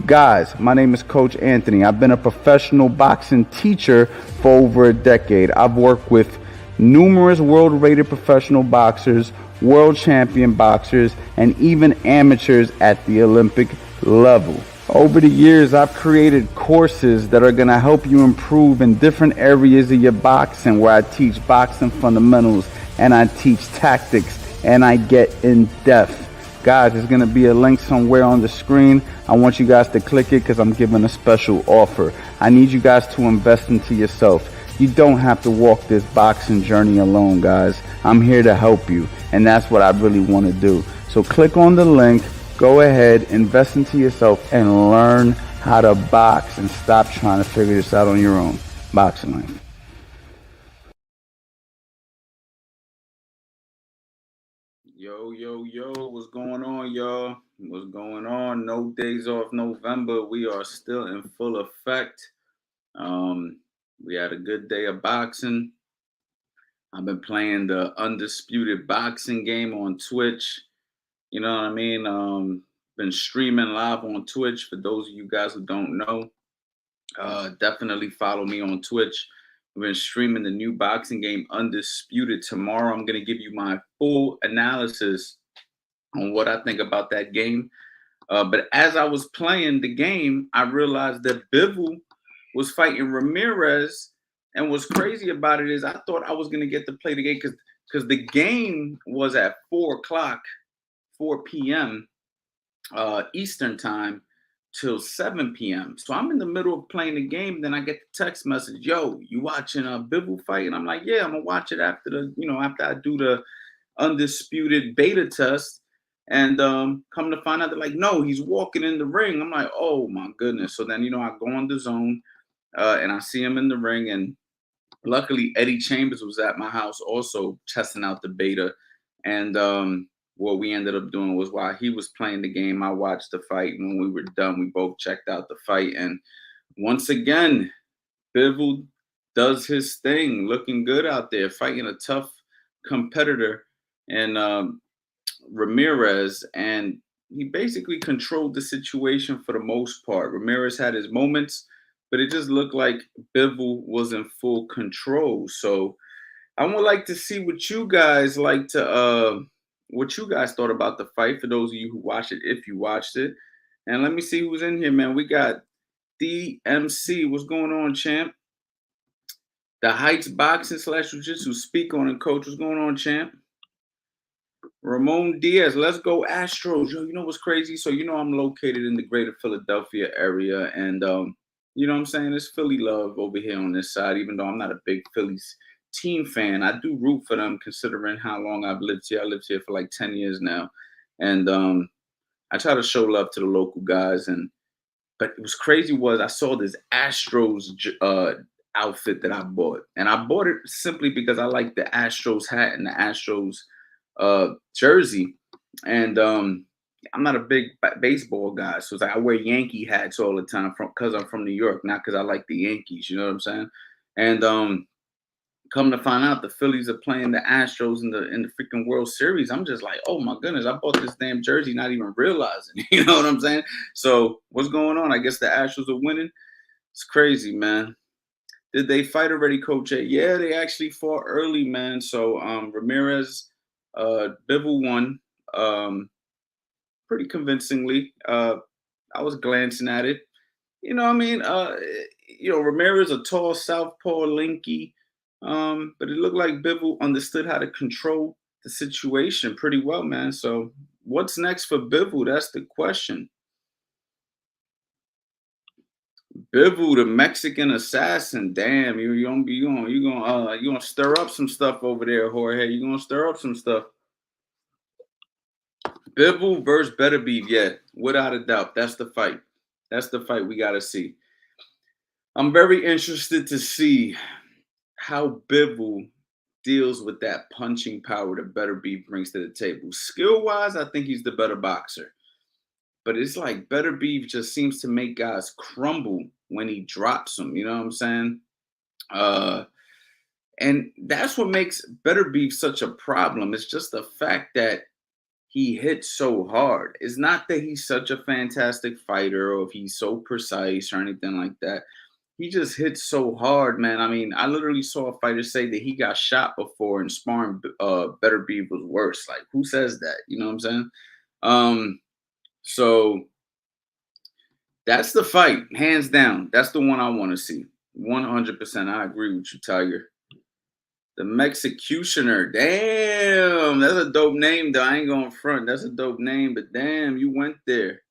Guys, my name is Coach Anthony. I've been a professional boxing teacher for over a decade. I've worked with numerous world-rated professional boxers, world champion boxers, and even amateurs at the Olympic level. Over the years, I've created courses that are going to help you improve in different areas of your boxing, where I teach boxing fundamentals and I teach tactics and I get in depth. Guys, there's going to be a link somewhere on the screen. I want you guys to click it because I'm giving a special offer. I need you guys to invest into yourself. You don't have to walk this boxing journey alone, guys. I'm here to help you, and that's what I really want to do. So click on the link, go ahead, invest into yourself, and learn how to box and stop trying to figure this out on your own. Boxing life. Yo, what's going on, y'all? What's going on? No days off November. We are still in full effect. We had a good day of boxing. I've been playing the Undisputed boxing game on Twitch. You know what I mean? Been streaming live on Twitch. For those of you guys who don't know, definitely follow me on Twitch. We've been streaming the new boxing game Undisputed. Tomorrow, I'm going to give you my full analysis on what I think about that game. But as I was playing the game, I realized that Bivol was fighting Ramirez. And what's crazy about it is I thought I was going to get to play the game because the game was at 4 p.m. Eastern time till 7 p.m. So I'm in the middle of playing the game. Then I get the text message, yo, you watching a Bivol fight? And I'm like, yeah, I'm going to watch it after after I do the Undisputed beta test. And come to find out, they're like, no, he's walking in the ring. I'm like, oh my goodness. So then, I go on the zone and I see him in the ring. And luckily, Eddie Chambers was at my house also testing out the beta. And what we ended up doing was, while he was playing the game, I watched the fight. And when we were done, we both checked out the fight. And once again, Bivol does his thing, looking good out there, fighting a tough competitor. And Ramirez, and he basically controlled the situation for the most part. Ramirez had his moments, but it just looked like Bivol was in full control. So I would like to see what you guys what you guys thought about the fight, for those of you who watched it, if you watched it. And let me see who's in here, man. We got DMC. What's going on, champ? The Heights Boxing / Jiu-Jitsu Speak On and Coach. What's going on, champ? Ramon Diaz, let's go Astros. Yo, you know what's crazy? So, I'm located in the greater Philadelphia area. And, you know what I'm saying? There's Philly love over here on this side, even though I'm not a big Phillies team fan. I do root for them, considering how long I've lived here. I lived here for like 10 years now. And I try to show love to the local guys. But it was crazy was I saw this Astros outfit that I bought. And I bought it simply because I like the Astros hat and the Astros jersey. And I'm not a big baseball guy, so it's like I wear Yankee hats all the time because I'm from New York, not because I like the Yankees. You know what I'm saying? And come to find out, the Phillies are playing the Astros in the freaking World Series. I'm just like, oh my goodness, I bought this damn jersey, not even realizing. You know what I'm saying? So what's going on? I guess the Astros are winning. It's crazy, man. Did they fight already, Coach A? Yeah, they actually fought early, man. So Ramirez. Bivol won pretty convincingly. I was glancing at it. You know what I mean? Ramirez, a tall southpaw, lanky. But it looked like Bivol understood how to control the situation pretty well, man. So what's next for Bivol? That's the question. Bivol, the Mexican assassin. Damn, you gonna stir up some stuff over there, Jorge. You gonna stir up some stuff. Bivol versus Beterbiev, yeah, without a doubt. That's the fight. That's the fight we gotta see. I'm very interested to see how Bivol deals with that punching power that Beterbiev brings to the table. Skill-wise, I think he's the better boxer. But it's like Beterbiev just seems to make guys crumble when he drops them. You know what I'm saying? And that's what makes Beterbiev such a problem. It's just the fact that he hits so hard. It's not that he's such a fantastic fighter or if he's so precise or anything like that. He just hits so hard, man. I mean, I literally saw a fighter say that he got shot before and sparring Beterbiev was worse. Like, who says that? You know what I'm saying? So that's the fight, hands down. That's the one I want to see. 100%. I agree with you, Tiger. The Mexicutioner. Damn, that's a dope name, though. I ain't going front. That's a dope name, but damn, you went there.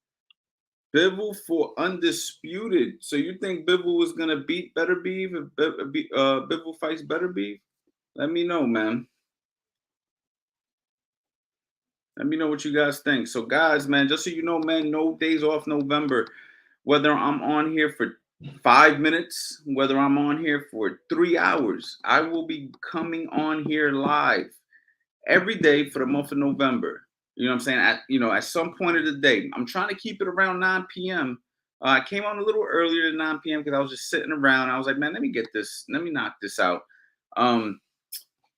Bivol for Undisputed. So you think Bivol was gonna beat Beterbiev if Bivol fights Beterbiev? Let me know, man. Let me know what you guys think. So, guys, man, just so you know, man, no days off November. Whether I'm on here for 5 minutes, whether I'm on here for 3 hours, I will be coming on here live every day for the month of November. You know what I'm saying? At some point of the day, I'm trying to keep it around 9 p.m. I came on a little earlier than 9 p.m. because I was just sitting around. I was like, man, let me knock this out.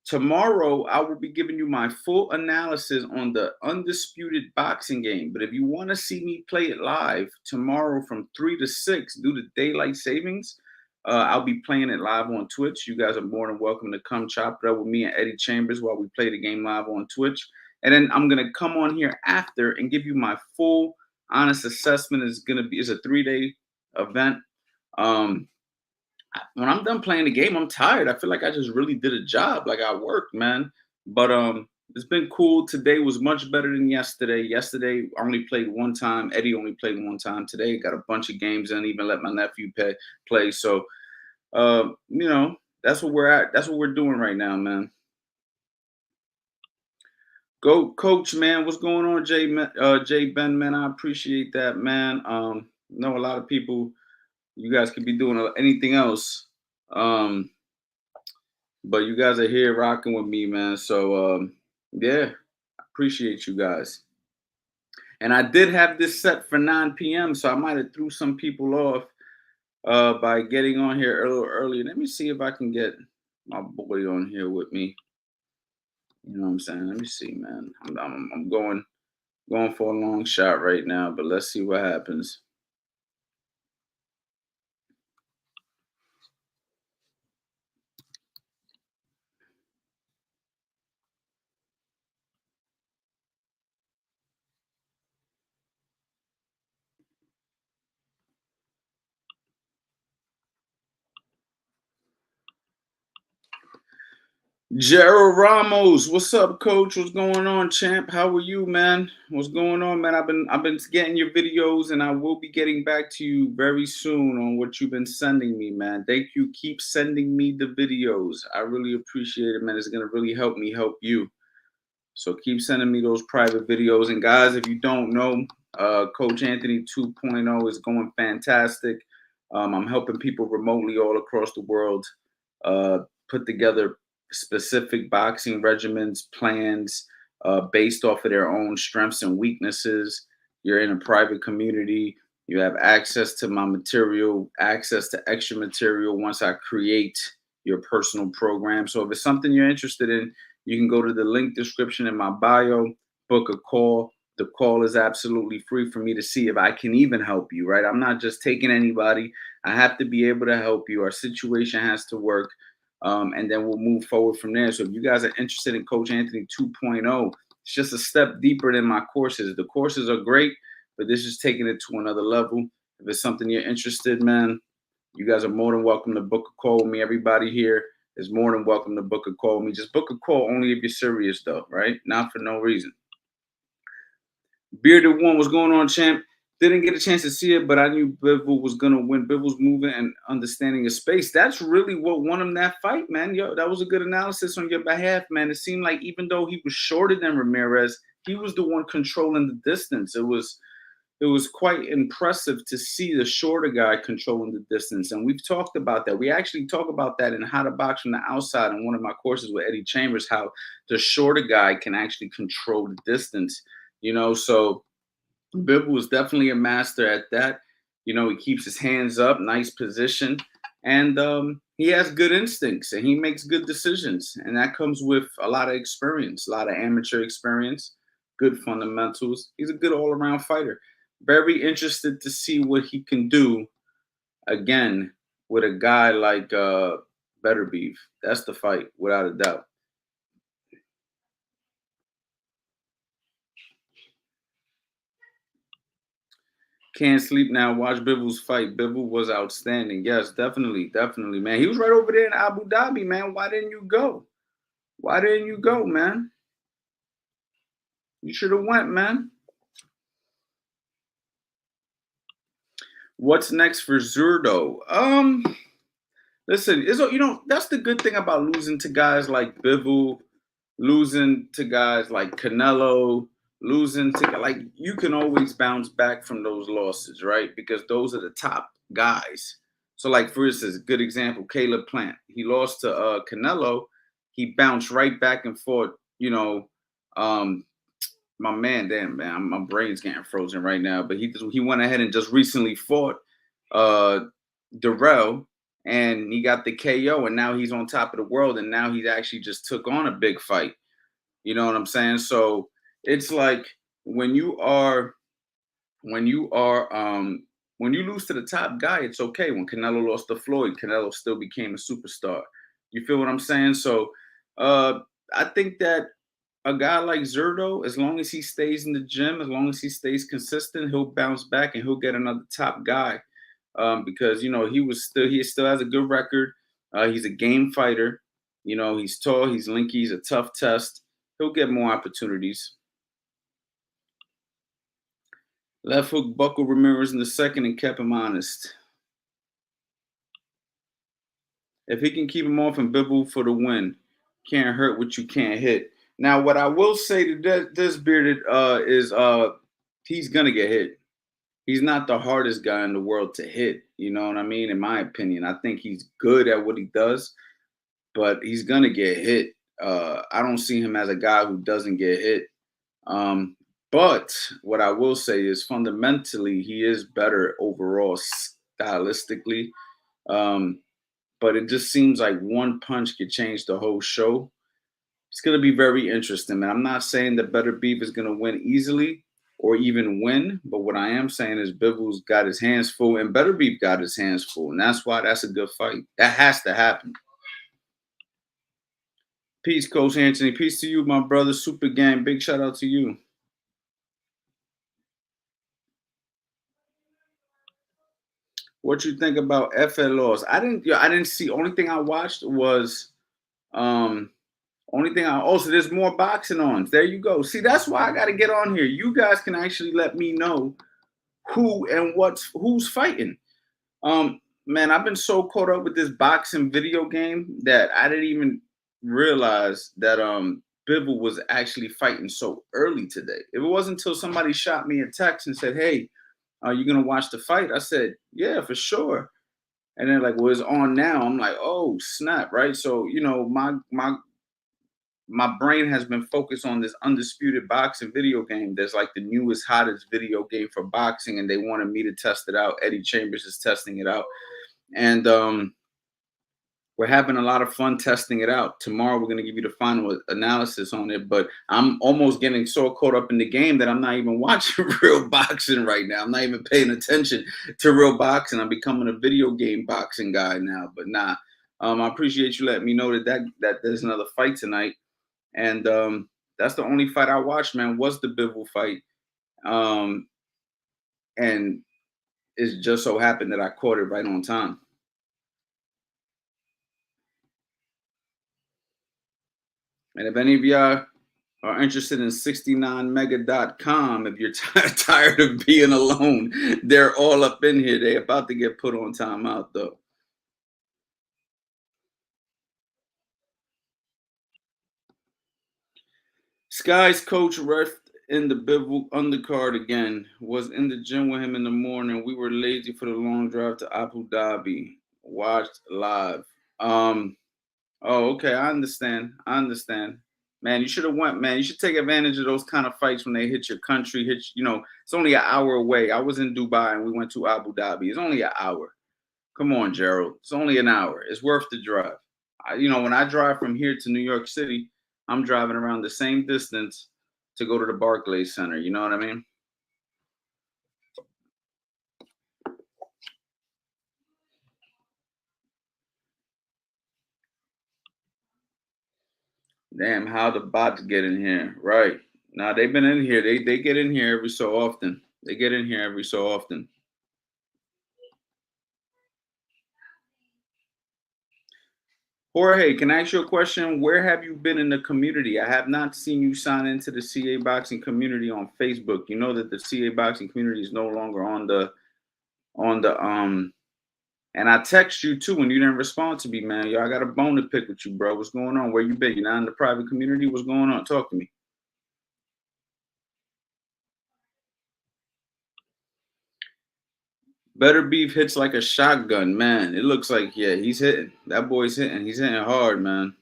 Tomorrow, I will be giving you my full analysis on the Undisputed boxing game. But if you want to see me play it live tomorrow from 3 to 6 due to daylight savings, I'll be playing it live on Twitch. You guys are more than welcome to come chop it up with me and Eddie Chambers while we play the game live on Twitch. And then I'm going to come on here after and give you my full honest assessment. It's a 3-day event. When I'm done playing the game, I'm tired. I feel like I just really did a job. Like I worked, man. But it's been cool. Today was much better than yesterday. Yesterday, I only played one time. Eddie only played one time. Today, got a bunch of games and even let my nephew play. So, that's what we're at. That's what we're doing right now, man. Go, coach, man. What's going on, Jay Ben, man? I appreciate that, man. Know a lot of people. You guys could be doing anything else. But you guys are here rocking with me, man. So yeah, I appreciate you guys. And I did have this set for 9 p.m. So I might have threw some people off by getting on here a little early. Let me see if I can get my boy on here with me. You know what I'm saying? Let me see, man. I'm going for a long shot right now, but let's see what happens. Gerald Ramos, what's up, coach? What's going on, champ? How are you, man? What's going on, man? I've been getting your videos, and I will be getting back to you very soon on what you've been sending me, man. Thank you. Keep sending me the videos. I really appreciate it, man. It's gonna really help me help you. So keep sending me those private videos. And guys, if you don't know, Coach Anthony 2.0 is going fantastic. I'm helping people remotely all across the world put together specific boxing regimens, plans based off of their own strengths and weaknesses. You're in a private community. You have access to my material, access to extra material once I create your personal program. So if it's something you're interested in, you can go to the link description in my bio, book a call. The call is absolutely free for me to see if I can even help you, right? I'm not just taking anybody. I have to be able to help you. Our situation has to work. And then we'll move forward from there. So if you guys are interested in Coach Anthony 2.0, it's just a step deeper than my courses. The courses are great, but this is taking it to another level. If it's something you're interested, man, you guys are more than welcome to book a call with me. Everybody here is more than welcome to book a call with me. Just book a call only if you're serious, though, right? Not for no reason. Bearded One, what's going on, champ? Didn't get a chance to see it, but I knew Bivol was gonna win. Bivol's moving and understanding his space. That's really what won him that fight, man. Yo, that was a good analysis on your behalf, man. It seemed like even though he was shorter than Ramirez, he was the one controlling the distance. It was quite impressive to see the shorter guy controlling the distance. And we've talked about that. We actually talk about that in How to Box from the Outside in one of my courses with Eddie Chambers, how the shorter guy can actually control the distance, so Bivol is definitely a master at that. He keeps his hands up, nice position, and he has good instincts and he makes good decisions. And that comes with a lot of experience, a lot of amateur experience. good fundamentals. He's a good all-around fighter. Very interested to see what he can do again with a guy like Beterbiev. That's the fight, without a doubt. Can't sleep now. Watch Bivol's fight. Bivol was outstanding. Yes, definitely, definitely, man. He was right over there in Abu Dhabi, man. Why didn't you go? Why didn't you go, man? You should have went, man. What's next for Zurdo? Listen, that's the good thing about losing to guys like Bivol, losing to guys like Canelo, losing to like you can always bounce back from those losses, right? Because those are the top guys. So, like for instance, good example, Caleb Plant. He lost to Canelo. He bounced right back and forth. Um, my man, damn man, my brain's getting frozen right now. But he went ahead and just recently fought uh Darrell, and he got the KO, and now he's on top of the world, and now he actually just took on a big fight. You know what I'm saying? So it's like when you are when you are when you lose to the top guy, it's okay. When Canelo lost to Floyd, Canelo still became a superstar. You feel what I'm saying? So I think that a guy like Zurdo, as long as he stays in the gym, as long as he stays consistent, he'll bounce back and he'll get another top guy. Because he still has a good record. He's a game fighter. He's tall, he's lanky, he's a tough test. He'll get more opportunities. Left hook buckled Ramirez in the second and kept him honest. If he can keep him off and Bivol for the win, can't hurt what you can't hit. Now, what I will say to this bearded is he's gonna get hit. He's not the hardest guy in the world to hit. You know what I mean? In my opinion, I think he's good at what he does, but he's gonna get hit. I don't see him as a guy who doesn't get hit. But what I will say is fundamentally, he is better overall stylistically. But it just seems like one punch could change the whole show. It's going to be very interesting, man. I'm not saying that Beterbiev is going to win easily or even win, but what I am saying is Bivol's got his hands full and Beterbiev got his hands full, and that's why that's a good fight. That has to happen. Peace, Coach Anthony. Peace to you, my brother. Super Gang. Big shout out to you. What you think about FLOs? I didn't see. Only thing I watched was so there's more boxing on. There you go. See, that's why I got to get on here. You guys can actually let me know who and who's fighting. Man, I've been so caught up with this boxing video game that I didn't even realize that Bivol was actually fighting so early today. It wasn't until somebody shot me a text and said, "Hey, are you gonna watch the fight?" I said, "Yeah, for sure." And then like, well, it's on now. I'm like, oh snap, right? So my brain has been focused on this Undisputed boxing video game. There's like the newest, hottest video game for boxing, and they wanted me to test it out. Eddie Chambers is testing it out, and we're having a lot of fun testing it out. Tomorrow, we're going to give you the final analysis on it, but I'm almost getting so caught up in the game that I'm not even watching real boxing right now. I'm not even paying attention to real boxing. I'm becoming a video game boxing guy now, but nah. I appreciate you letting me know that there's another fight tonight. And that's the only fight I watched, man, was the Bivol fight. And it just so happened that I caught it right on time. And if any of y'all are interested in 69mega.com, if you're tired of being alone, they're all up in here. They're about to get put on timeout, though. Sky's coach ref in the Bivol undercard again. Was in the gym with him in the morning. We were lazy for the long drive to Abu Dhabi. Watched live. Oh, okay. I understand. Man, you should have went, man. You should take advantage of those kind of fights when they hit your country. It's only an hour away. I was in Dubai and we went to Abu Dhabi. It's only an hour. Come on, Gerald. It's only an hour. It's worth the drive. When I drive from here to New York City, I'm driving around the same distance to go to the Barclays Center. You know what I mean? Damn, how the bots get in here? Right. Now they've been in here. They get in here every so often. They get in here every so often. Jorge, can I ask you a question? Where have you been in the community? I have not seen you sign into the CA boxing community on Facebook. You know that the CA boxing community is no longer on the and I text you too when you didn't respond to me, man. Yo, I got a bone to pick with you, bro. What's going on? Where you been? You're not in the private community? What's going on? Talk to me. Beterbiev hits like a shotgun, man. It looks like, yeah, he's hitting. That boy's hitting. He's hitting hard, man.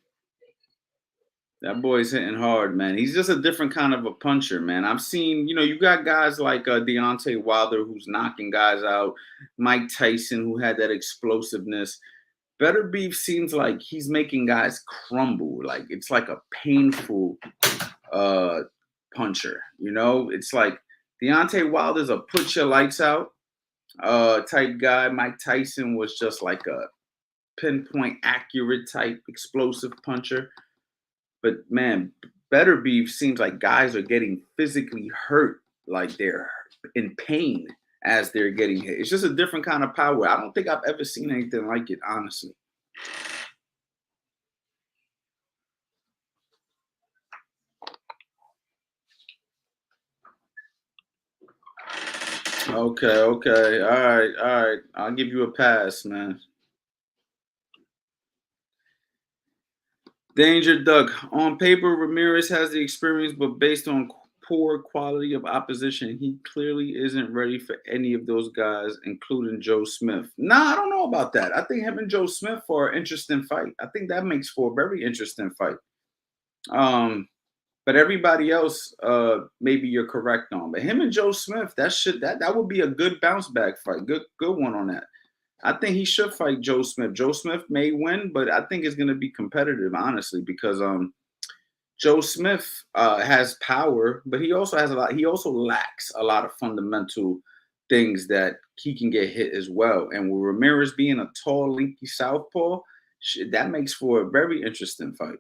That boy's hitting hard, man. He's just a different kind of a puncher, man. I've seen, you got guys like Deontay Wilder who's knocking guys out, Mike Tyson who had that explosiveness. Beterbiev seems like he's making guys crumble. Like it's like a painful uh puncher, It's like Deontay Wilder's a put your lights out type guy. Mike Tyson was just like a pinpoint accurate type explosive puncher. But man, Beterbiev seems like guys are getting physically hurt, like they're in pain as they're getting hit. It's just a different kind of power. I don't think I've ever seen anything like it, honestly. Okay, okay. All right, all right. I'll give you a pass, man. Danger Duck. On paper, Ramirez has the experience, but based on poor quality of opposition, he clearly isn't ready for any of those guys, including Joe Smith. Nah, I don't know about that. I think him and Joe Smith are an interesting fight. I think that makes for a very interesting fight. Um, but everybody else, maybe you're correct on. But him and Joe Smith, that would be a good bounce back fight. Good one on that. I think he should fight Joe Smith. Joe Smith may win, but I think it's going to be competitive, honestly, because Joe Smith has power, but he also has a lot. He also lacks a lot of fundamental things that he can get hit as well. And with Ramirez being a tall, lanky southpaw, that makes for a very interesting fight.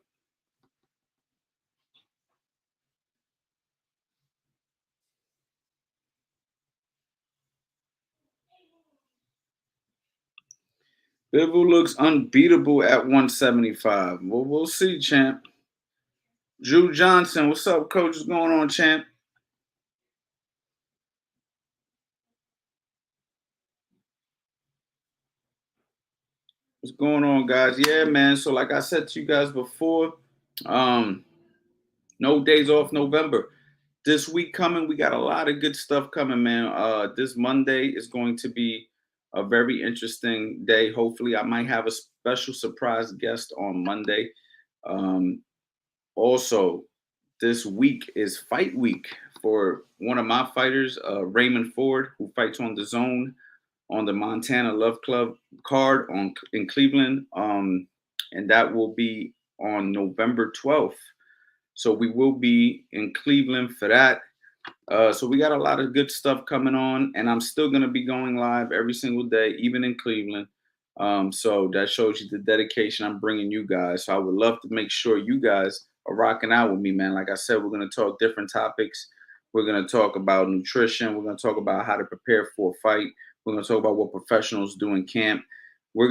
Bivol looks unbeatable at 175. Well, we'll see, champ. Drew Johnson, what's up, coach? What's going on, champ? What's going on, guys? Yeah, man. So, like I said to you guys before, um, no days off November. This week coming, we got a lot of good stuff coming, man. This Monday is going to be a very interesting day. Hopefully, I might have a special surprise guest on Monday. Um, Also, this week is fight week for one of my fighters, Raymond Ford, who fights on the Zone on the Montana Love Club card in Cleveland, and that will be on November 12th. So we will be in Cleveland for that. So we got a lot of good stuff coming on, and I'm still gonna be going live every single day, even in Cleveland. So that shows you the dedication I'm bringing you guys. So I would love to make sure you guys are rocking out with me, man. Like I said, we're gonna talk different topics. We're gonna talk about nutrition. We're gonna talk about how to prepare for a fight. We're gonna talk about what professionals do in camp. We're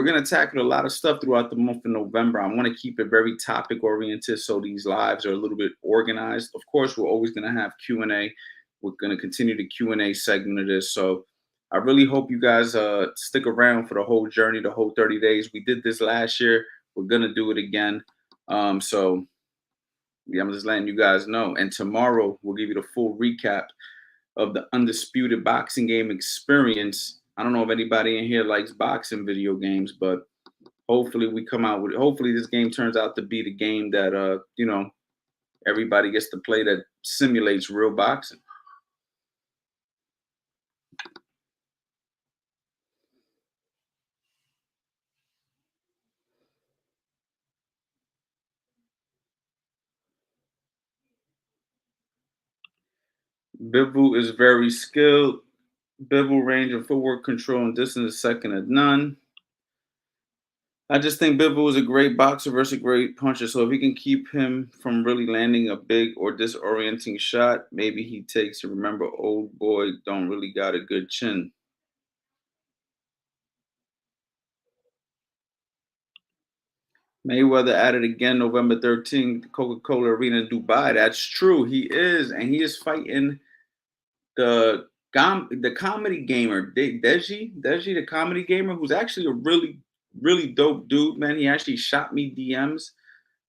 gonna tackle a lot of stuff throughout the month of November. I want to keep it very topic oriented, so these lives are a little bit organized. Of course, we're always gonna have Q&A. We're gonna continue the Q&A segment of this. So I really hope you guys stick around for the whole journey, the whole 30 days. We did this last year. We're gonna do it again. So yeah, I'm just letting you guys know. And tomorrow we'll give you the full recap of the Undisputed boxing game experience. I don't know if anybody in here likes boxing video games, but hopefully we come out with. Hopefully this game turns out to be the game that everybody gets to play that simulates real boxing. Bivol is very skilled. Bivol range of footwork control and distance is second to none. I just think Bivol is a great boxer versus a great puncher. So if he can keep him from really landing a big or disorienting shot, maybe he takes it. Remember, old boy don't really got a good chin. Mayweather at it again November 13th, Coca-Cola Arena in Dubai. That's true. He is, and he is fighting the comedy gamer, Deji, the comedy gamer, who's actually a really dope dude, man. He actually shot me DMs.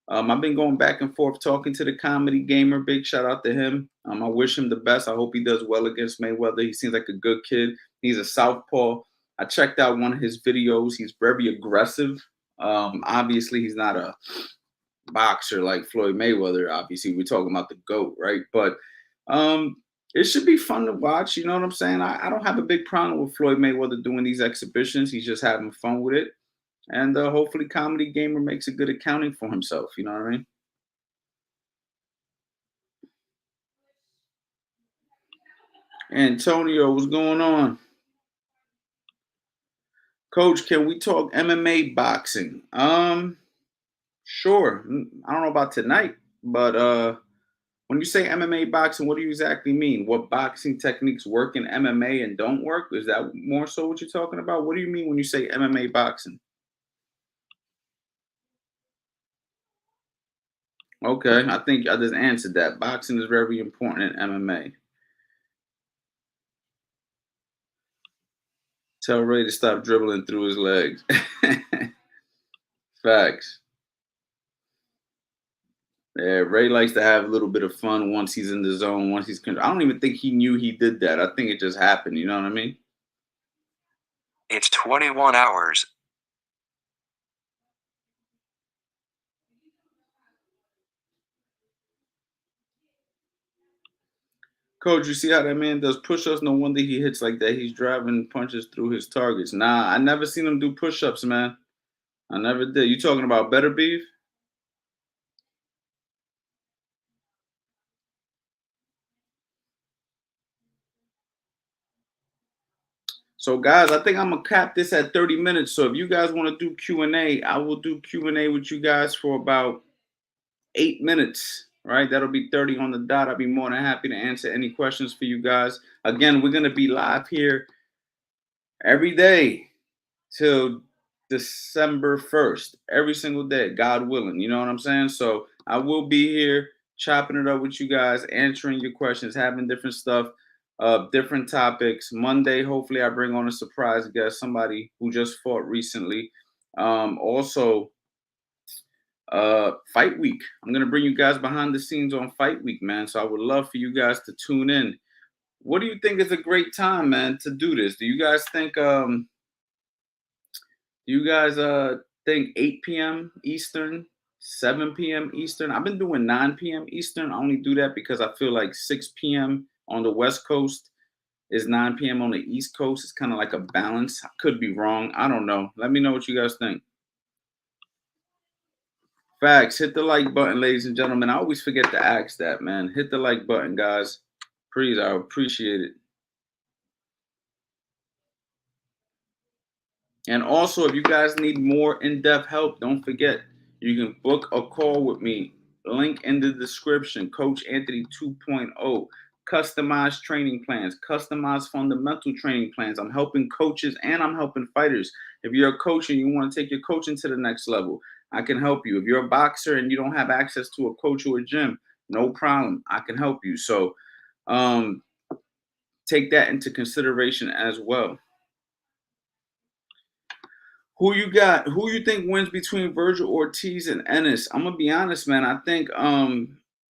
I've been going back and forth talking to the comedy gamer. Big shout out to him. I wish him the best. I hope he does well against Mayweather. He seems like a good kid. He's a southpaw. I checked out one of his videos. He's very aggressive. Obviously, he's not a boxer like Floyd Mayweather. Obviously, we're talking about the GOAT, right? But um, it should be fun to watch. You know what I'm saying? I don't have a big problem with Floyd Mayweather doing these exhibitions. He's just having fun with it. And hopefully, Comedy Gamer makes a good accounting for himself. You know what I mean? Antonio, what's going on? Coach, can we talk MMA boxing? Sure. I don't know about tonight, but when you say MMA boxing, what do you exactly mean? What boxing techniques work in MMA and don't work? Is that more so what you're talking about? What do you mean when you say MMA boxing? Okay, I think I just answered that. Boxing is very important in MMA. Tell Ray to stop dribbling through his legs. Facts. Yeah, Ray likes to have a little bit of fun once he's in the zone. Once I don't even think he knew he did that. I think it just happened. You know what I mean? It's 21 hours. Coach, you see how that man does push-ups? No wonder he hits like that. He's driving punches through his targets. Nah, I never seen him do push-ups, man. I never did. You talking about Beterbiev? So, guys, I think I'm gonna cap this at 30 minutes. So, if you guys want to do Q&A, I will do Q&A with you guys for about 8 minutes. Right? That'll be 30 on the dot. I'll be more than happy to answer any questions for you guys. Again, we're gonna be live here every day till December 1st, every single day, God willing. You know what I'm saying? So I will be here chopping it up with you guys, answering your questions, having different stuff, different topics. Monday, hopefully, I bring on a surprise guest, somebody who just fought recently. Also, Fight Week. I'm gonna bring you guys behind the scenes on Fight Week, man. So I would love for you guys to tune in. What do you think is a great time, man, to do this? Do you guys think you guys think 8 p.m. Eastern, 7 p.m. Eastern? I've been doing 9 p.m. Eastern. I only do that because I feel like 6 p.m. on the West Coast is 9 p.m. on the East Coast. It's kind of like a balance. I could be wrong. I don't know. Let me know what you guys think. Facts. Hit the like button, ladies and gentlemen. I always forget to ask that, man. Hit the like button, guys. Please, I appreciate it. And also, if you guys need more in-depth help, don't forget you can book a call with me. Link in the description. Coach Anthony 2.0. Customized training plans, customized fundamental training plans. I'm helping coaches and I'm helping fighters. If you're a coach and you want to take your coaching to the next level, I can help you. If you're a boxer and you don't have access to a coach or a gym, no problem. I can help you. So um, take that into consideration as well. Who you got? Who you think wins between Virgil Ortiz and Ennis? I'm gonna be honest, man. I think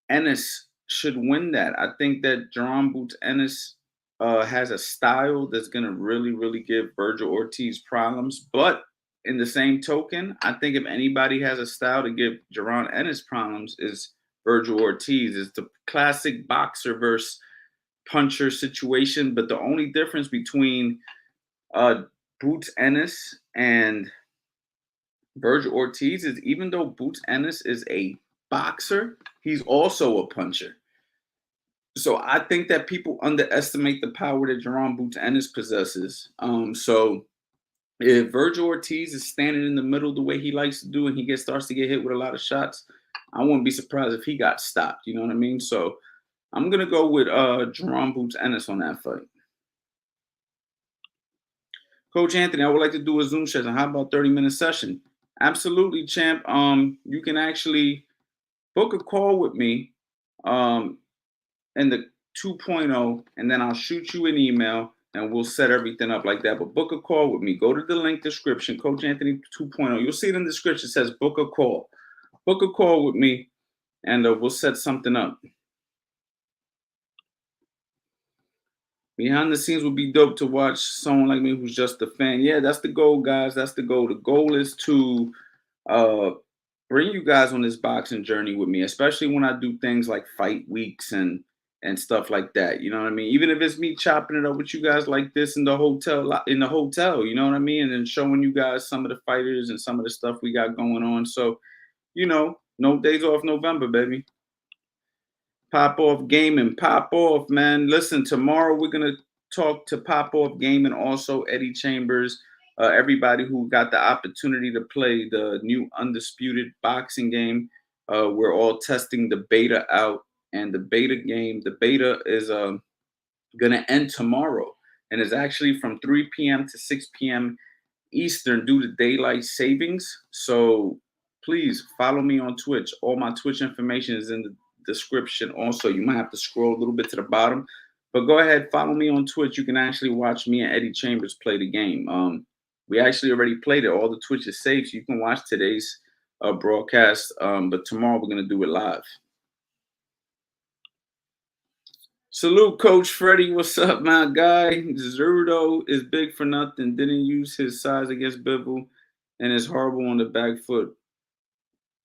Ennis should win that. I think that Jerome Boots Ennis has a style that's gonna really give Virgil Ortiz problems. But in the same token, I think if anybody has a style to give Jerome Ennis problems, is Virgil Ortiz. It's the classic boxer versus puncher situation. But the only difference between uh, Boots Ennis and Virgil Ortiz is, even though Boots Ennis is a boxer, he's also a puncher. So I think that people underestimate the power that Jerome Boots Ennis possesses. So if Virgil Ortiz is standing in the middle the way he likes to do, and starts to get hit with a lot of shots, I wouldn't be surprised if he got stopped. You know what I mean? So I'm gonna go with Jerome Boots Ennis on that fight. Coach Anthony, I would like to do a Zoom session. How about 30-minute session? Absolutely, champ. You can actually book a call with me in the 2.0, and then I'll shoot you an email and we'll set everything up like that. But book a call with me. Go to the link description, Coach Anthony 2.0. You'll see it in the description. It says book a call. Book a call with me, and we'll set something up. Behind the scenes would be dope to watch someone like me who's just a fan. Yeah, that's the goal, guys. That's the goal. The goal is to uh, bring you guys on this boxing journey with me, especially when I do things like fight weeks and stuff like that. You know what I mean? Even if it's me chopping it up with you guys like this in the hotel, you know what I mean? And then showing you guys some of the fighters and some of the stuff we got going on. So, no days off November, baby. Pop Off Gaming, pop off, man. Listen, tomorrow we're gonna talk to Pop Off Gaming, also Eddie Chambers, everybody who got the opportunity to play the new Undisputed boxing game. We're all testing the beta out, and the beta is gonna end tomorrow, and it's actually from 3 p.m. to 6 p.m. Eastern due to daylight savings. So please follow me on Twitch. All my Twitch information is in the description. Also, you might have to scroll a little bit to the bottom, but go ahead, follow me on Twitch. You can actually watch me and Eddie Chambers play the game. We actually already played it. All the Twitch is safe, so you can watch today's broadcast. But tomorrow we're gonna do it live. Salute, Coach Freddie. What's up, my guy? Zerdo is big for nothing. Didn't use his size against Bivol and is horrible on the back foot.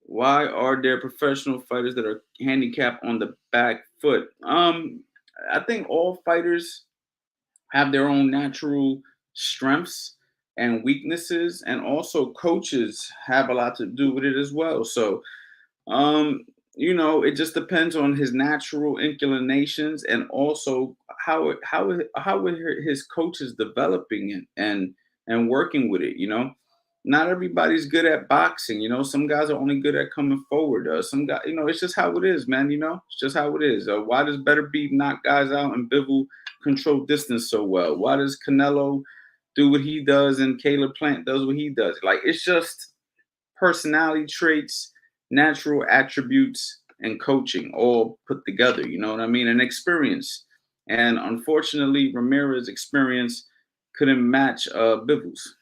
Why are there professional fighters that are handicapped on the back foot? I think all fighters have their own natural strengths and weaknesses, and also coaches have a lot to do with it as well. So um, it just depends on his natural inclinations, and also how his coach is developing it and working with it. Not everybody's good at boxing. Some guys are only good at coming forward. Some guys, it's just how it is, man. It's just how it is. Why does Beterbiev knock guys out and Bivol control distance so well? Why does Canelo do what he does and Caleb Plant does what he does? Like, it's just personality traits, natural attributes, and coaching all put together. You know what I mean? And experience. And unfortunately, Ramirez's experience couldn't match Bivol's.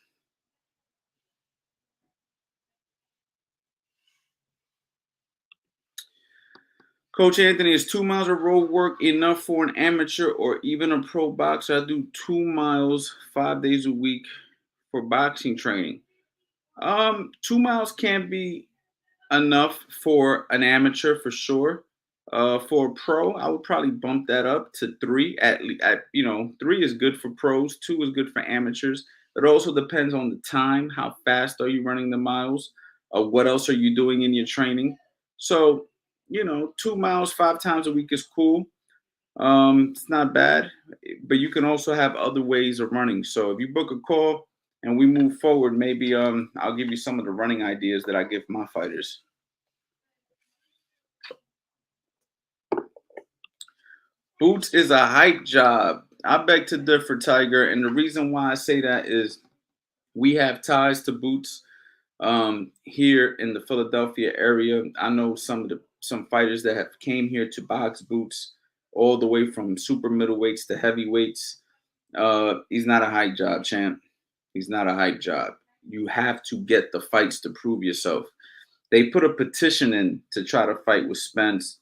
Coach Anthony, is 2 miles of road work enough for an amateur or even a pro boxer? I do 2 miles 5 days a week for boxing training. 2 miles can be enough for an amateur for sure. For a pro, I would probably bump that up to three. Three is good for pros. Two is good for amateurs. It also depends on the time. How fast are you running the miles? What else are you doing in your training? So, 2 miles 5 times a week is cool. It's not bad, but you can also have other ways of running. So if you book a call and we move forward, maybe I'll give you some of the running ideas that I give my fighters. Boots is a hype job. I beg to differ, Tiger. And the reason why I say that is we have ties to Boots here in the Philadelphia area. I know some fighters that have came here to box Boots all the way from super middleweights to heavyweights. He's not a hype job, champ. He's not a hype job. You have to get the fights to prove yourself. They put a petition in to try to fight with Spence.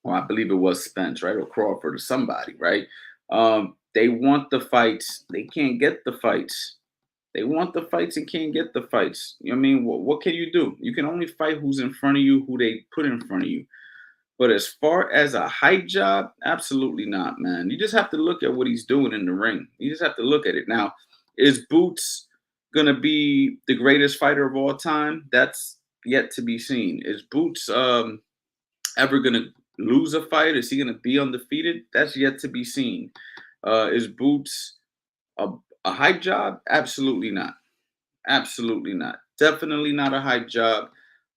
Well, I believe it was Spence, right? Or Crawford or somebody, right? They want the fights. They can't get the fights. They want the fights and can't get the fights. You know what I mean? What can you do? You can only fight who's in front of you, who they put in front of you. But as far as a hype job, absolutely not, man. You just have to look at what he's doing in the ring. You just have to look at it. Now, is Boots gonna be the greatest fighter of all time? That's yet to be seen. Is Boots ever gonna lose a fight? Is he going to be undefeated? That's yet to be seen. Is Boots a, a hype job? Absolutely not. Absolutely not. Definitely not a hype job.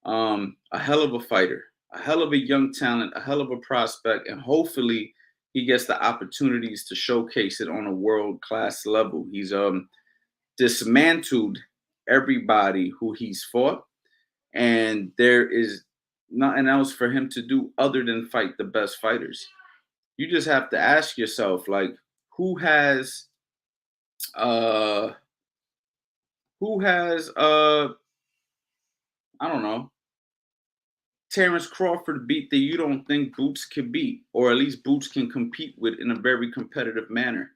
A hell of a fighter, a hell of a young talent, a hell of a prospect, and hopefully he gets the opportunities to showcase it on a world class level. He's dismantled everybody who he's fought, and there is nothing else for him to do other than fight the best fighters. You just have to ask yourself, like, who has uh who has I don't know, Terrence Crawford beat that you don't think Boots can beat, or at least Boots can compete with in a very competitive manner?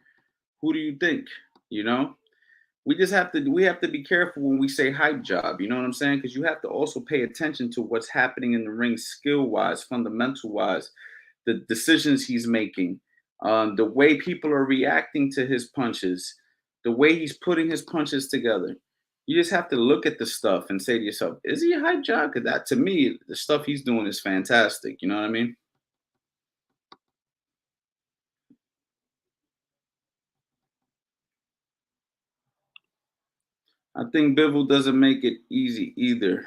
Who do you think? You know, we have to be careful when we say hype job. You know what I'm saying? Because you have to also pay attention to what's happening in the ring, skill wise, fundamental wise, the decisions he's making, the way people are reacting to his punches, the way he's putting his punches together. You just have to look at the stuff and say to yourself, is he a hype job? Because that, to me, the stuff he's doing is fantastic. You know what I mean? I think Bivol doesn't make it easy either.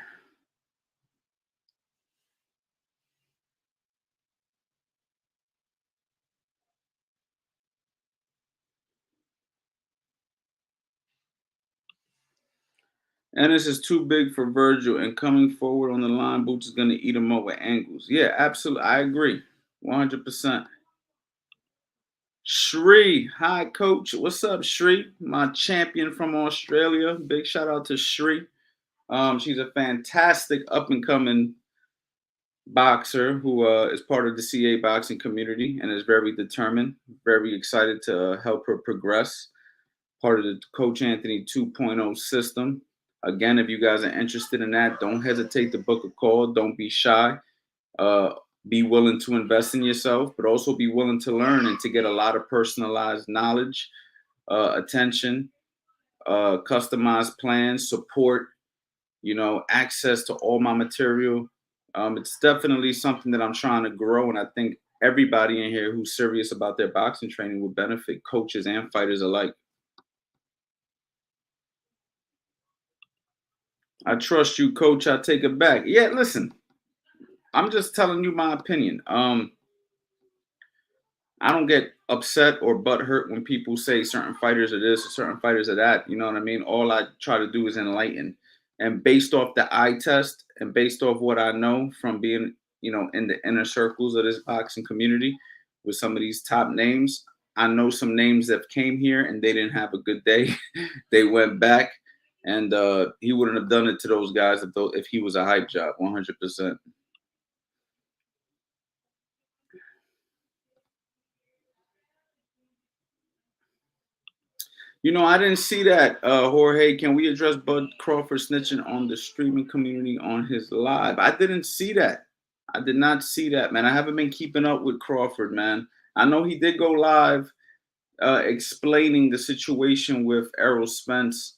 Ennis is too big for Virgil, and coming forward on the line, Boots is going to eat him up with angles. Yeah, absolutely. I agree. 100%. Shri, hi, coach. What's up, Shri? My champion from Australia. Big shout out to Shri. She's a fantastic up and coming boxer who is part of the CA boxing community and is very determined, very excited to help her progress. Part of the Coach Anthony 2.0 system. Again, if you guys are interested in that, don't hesitate to book a call. Don't be shy. Uh, be willing to invest in yourself, but also be willing to learn and to get a lot of personalized knowledge, attention, customized plans, support, access to all my material. It's definitely something that I'm trying to grow, and I think everybody in here who's serious about their boxing training will benefit, coaches and fighters alike. I trust you, coach. I take it back. Yeah, listen, I'm just telling you my opinion. I don't get upset or butthurt when people say certain fighters are this or certain fighters are that. You know what I mean? All I try to do is enlighten. And based off the eye test and based off what I know from being, in the inner circles of this boxing community with some of these top names, I know some names that came here and they didn't have a good day. They went back, and he wouldn't have done it to those guys if he was a hype job, 100%. I didn't see that, Jorge. Can we address Bud Crawford snitching on the streaming community on his live? I didn't see that. I did not see that, man. I haven't been keeping up with Crawford, man. I know he did go live explaining the situation with Errol Spence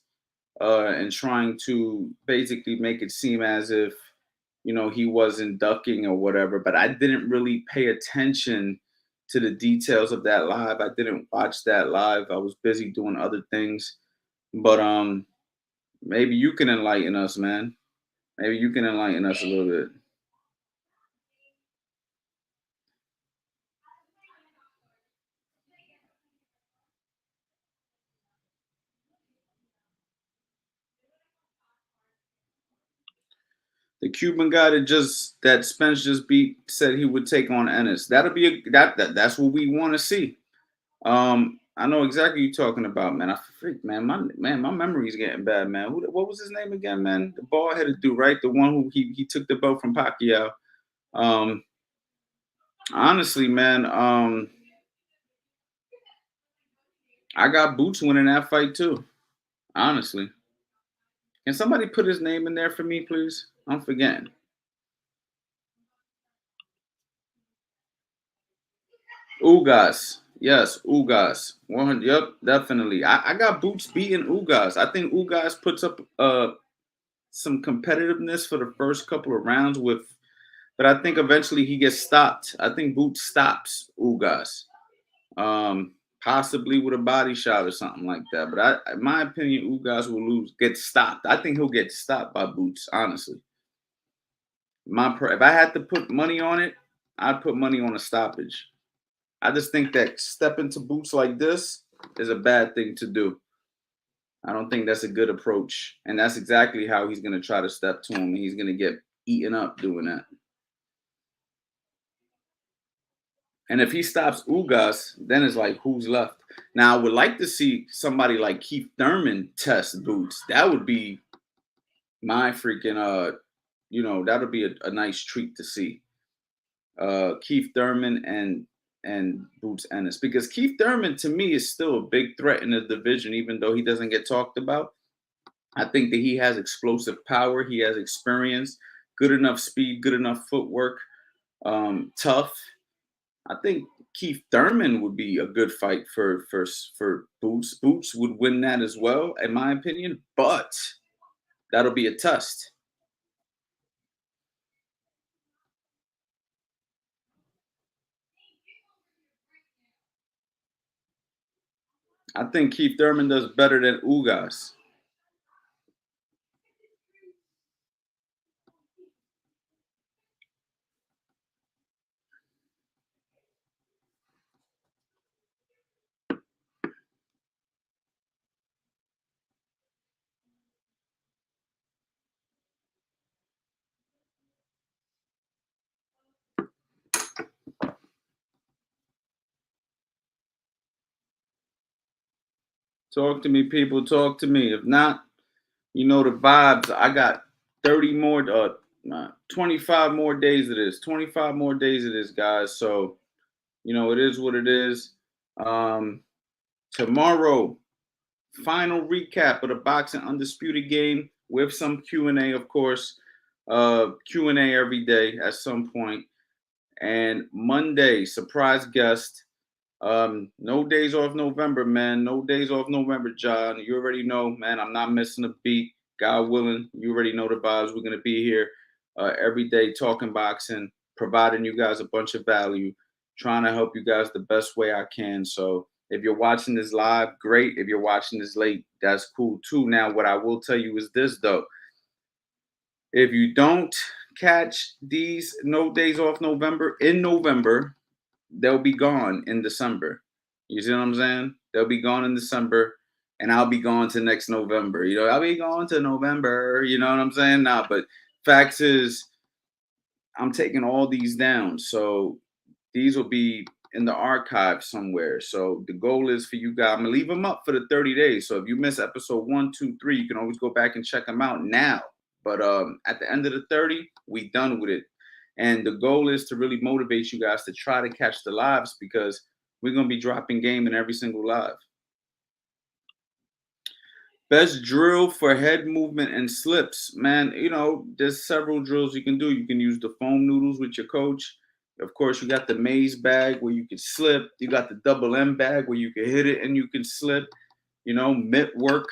and trying to basically make it seem as if, he wasn't ducking or whatever. But I didn't really pay attention to the details of that live. I didn't watch that live. I was busy doing other things. But maybe you can enlighten us, man. Maybe you can enlighten us a little bit. The Cuban guy that Spence just beat said he would take on Ennis. That'll be that's what we want to see. I know exactly what you're talking about, man. I freak, man. My memory's getting bad, man. What was his name again, man? The bald headed dude, right? The one who he took the belt from Pacquiao. Um, honestly, man, I got Boots winning that fight too. Honestly, can somebody put his name in there for me, please? I'm forgetting. Ugas. Yes, Ugas. 100. Yep, definitely. I got Boots beating Ugas. I think Ugas puts up some competitiveness for the first couple of rounds with but I think eventually he gets stopped. I think Boots stops Ugas, possibly with a body shot or something like that. But in my opinion, Ugas will get stopped. I think he'll get stopped by Boots. Honestly, if I had to put money on it, I'd put money on a stoppage. I just think that stepping to Boots like this is a bad thing to do. I don't think that's a good approach. And that's exactly how he's going to try to step to him. And he's going to get eaten up doing that. And if he stops Ugas, then it's like, who's left? Now, I would like to see somebody like Keith Thurman test Boots. That would be my freaking, that would be a nice treat to see. Keith Thurman and Boots Ennis. Because Keith Thurman, to me, is still a big threat in the division, even though he doesn't get talked about. I think that he has explosive power. He has experience, good enough speed, good enough footwork, tough. I think Keith Thurman would be a good fight for Boots. Boots would win that as well, in my opinion, but that'll be a test. I think Keith Thurman does better than Ugas. Talk to me, people. Talk to me. If not, you know the vibes. I got 30 more, 25 more days of this. 25 more days of this, guys. So, it is what it is. Tomorrow, final recap of the boxing undisputed game with some Q&A, of course. Q&A every day at some point. And Monday, surprise guest. No days off November, man. No days off November, John. You already know, man. I'm not missing a beat. God willing, you already know the vibes. We're gonna be here every day talking boxing, providing you guys a bunch of value, trying to help you guys the best way I can. So if you're watching this live, great. If you're watching this late, that's cool too. Now, what I will tell you is this though. If you don't catch these no days off November in November, they'll be gone in December. You see what I'm saying? They'll be gone in December, and I'll be gone to next November. I'll be gone to November. You know what I'm saying? Nah, but facts is, I'm taking all these down, so these will be in the archive somewhere. So the goal is for you guys. I'm gonna leave them up for the 30 days. So if you miss episode 1, 2, 3, you can always go back and check them out now. But at the end of the 30, we done with it. And the goal is to really motivate you guys to try to catch the lives because we're going to be dropping game in every single live. Best drill for head movement and slips. Man, there's several drills you can do. You can use the foam noodles with your coach. Of course, you got the maze bag where you can slip. You got the double M bag where you can hit it and you can slip. Mitt work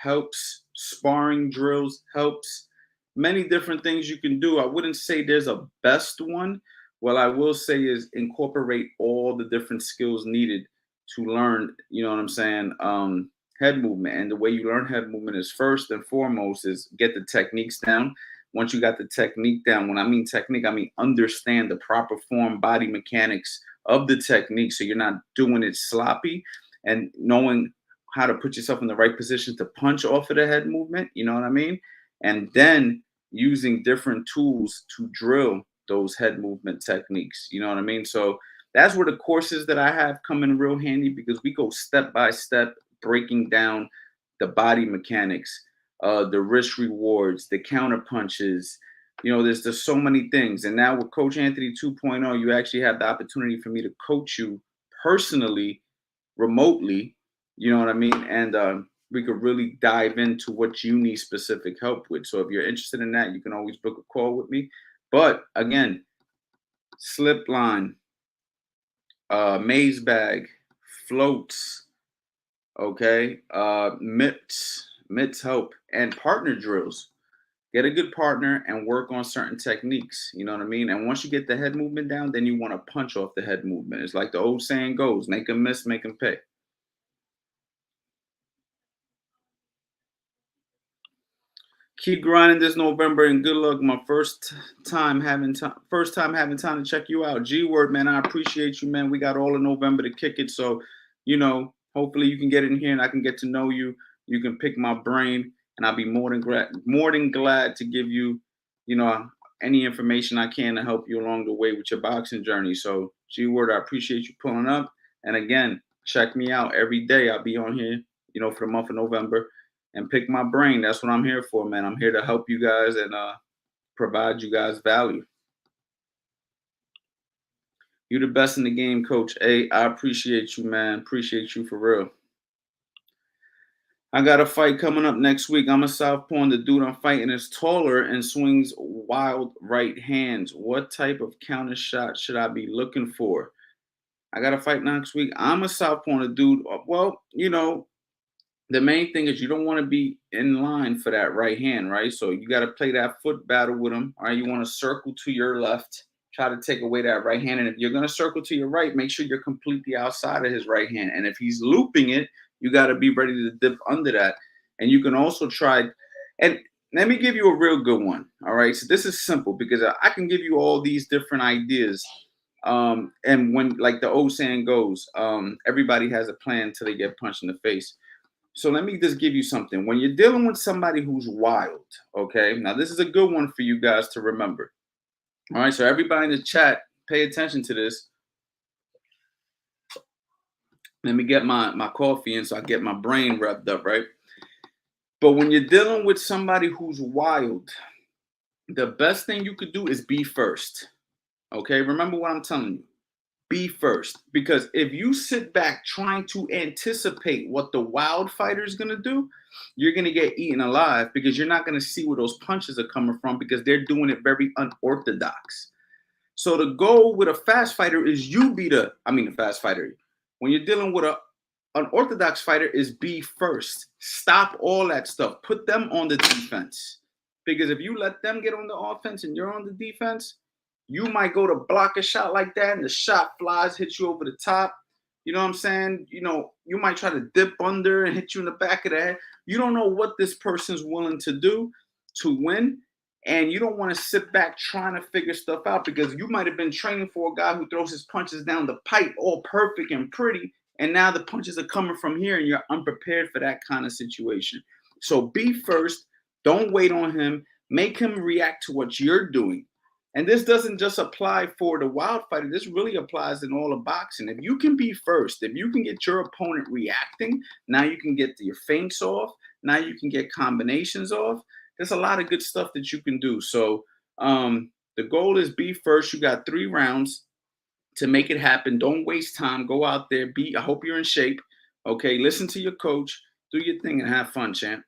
helps. Sparring drills helps. Many different things you can do. I wouldn't say there's a best one. What I will say is incorporate all the different skills needed to learn, you know what I'm saying, head movement. And the way you learn head movement is first and foremost is get the techniques down. Once you got the technique down, when I mean technique, I mean understand the proper form, body mechanics of the technique so you're not doing it sloppy and knowing how to put yourself in the right position to punch off of the head movement, you know what I mean? And then using different tools to drill those head movement techniques. You know what I mean? So that's where the courses that I have come in real handy because we go step by step, breaking down the body mechanics, the risk rewards, the counter punches. There's just so many things. And now with Coach Anthony 2.0, you actually have the opportunity for me to coach you personally, remotely. You know what I mean? And we could really dive into what you need specific help with. So if you're interested in that, you can always book a call with me. But again, slip line, maze bag, floats, okay, mitts help, and partner drills. Get a good partner and work on certain techniques. You know what I mean? And once you get the head movement down, then you want to punch off the head movement. It's like the old saying goes, make them miss, make them pay. Keep grinding this November and good luck. My first time having time to check you out. G word, man. I appreciate you, man. We got all of November to kick it. So, hopefully you can get in here and I can get to know you. You can pick my brain, and I'll be more than glad to give you, you know, any information I can to help you along the way with your boxing journey. So, G word, I appreciate you pulling up. And again, check me out every day. I'll be on here, for the month of November and pick my brain. That's what I'm here for, man. I'm here to help you guys and provide you guys value. You the best in the game, Coach A. I appreciate you, man. Appreciate you for real. I got a fight coming up next week. I'm a southpaw, and the dude I'm fighting is taller and swings wild right hands. What type of counter shot should I be looking for? I got a fight next week. I'm a southpaw, and the dude, well, the main thing is you don't want to be in line for that right hand, right? So you got to play that foot battle with him. All right, you want to circle to your left, try to take away that right hand. And if you're going to circle to your right, make sure you're completely outside of his right hand. And if he's looping it, you got to be ready to dip under that. And you can also try, and let me give you a real good one. All right, so this is simple because I can give you all these different ideas. And when, like the old saying goes, everybody has a plan till they get punched in the face. So let me just give you something. When you're dealing with somebody who's wild, okay? Now, this is a good one for you guys to remember. All right, so everybody in the chat, pay attention to this. Let me get my coffee in so I get my brain revved up, right? But when you're dealing with somebody who's wild, the best thing you could do is be first, okay? Remember what I'm telling you. Be first, because if you sit back trying to anticipate what the wild fighter is going to do, you're going to get eaten alive because you're not going to see where those punches are coming from because they're doing it very unorthodox. So the goal with a fast fighter is the fast fighter. When you're dealing with an unorthodox fighter is be first. Stop all that stuff. Put them on the defense. Because if you let them get on the offense and you're on the defense, you might go to block a shot like that and the shot flies, hits you over the top. You know what I'm saying? You might try to dip under and hit you in the back of the head. You don't know what this person's willing to do to win. And you don't want to sit back trying to figure stuff out because you might have been training for a guy who throws his punches down the pipe all perfect and pretty. And now the punches are coming from here and you're unprepared for that kind of situation. So be first. Don't wait on him. Make him react to what you're doing. And this doesn't just apply for the wild fighter. This really applies in all of boxing. If you can be first, if you can get your opponent reacting, now you can get your feints off. Now you can get combinations off. There's a lot of good stuff that you can do. So the goal is be first. You got 3 rounds to make it happen. Don't waste time. Go out there. I hope you're in shape. Okay, listen to your coach. Do your thing and have fun, champ.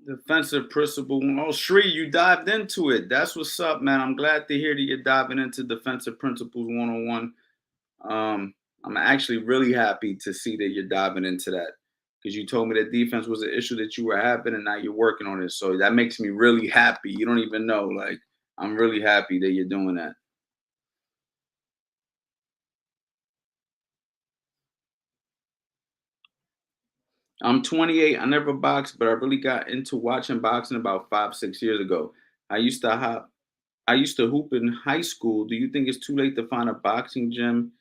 Defensive principle. Oh, Shree, you dived into it. That's what's up, man. I'm glad to hear that you're diving into defensive principles 101. I'm actually really happy to see that you're diving into that because you told me that defense was an issue that you were having and now you're working on it. So that makes me really happy. You don't even know. Like, I'm really happy that you're doing that. I'm 28. I never boxed, but I really got into watching boxing about 5-6 years ago. I used to hoop in high school. Do you think it's too late to find a boxing gym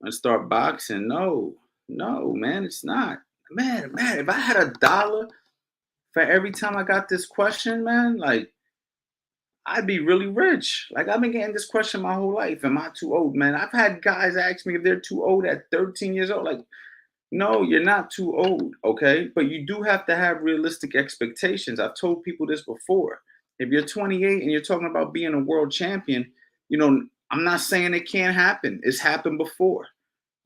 and start boxing? No, man, it's not. Man, if I had $1 for every time I got this question, man, like I'd be really rich. Like I've been getting this question my whole life. Am I too old, man? I've had guys ask me if they're too old at 13 years old. Like, no, you're not too old, okay? But you do have to have realistic expectations. I've told people this before. If you're 28 and you're talking about being a world champion, I'm not saying it can't happen. It's happened before.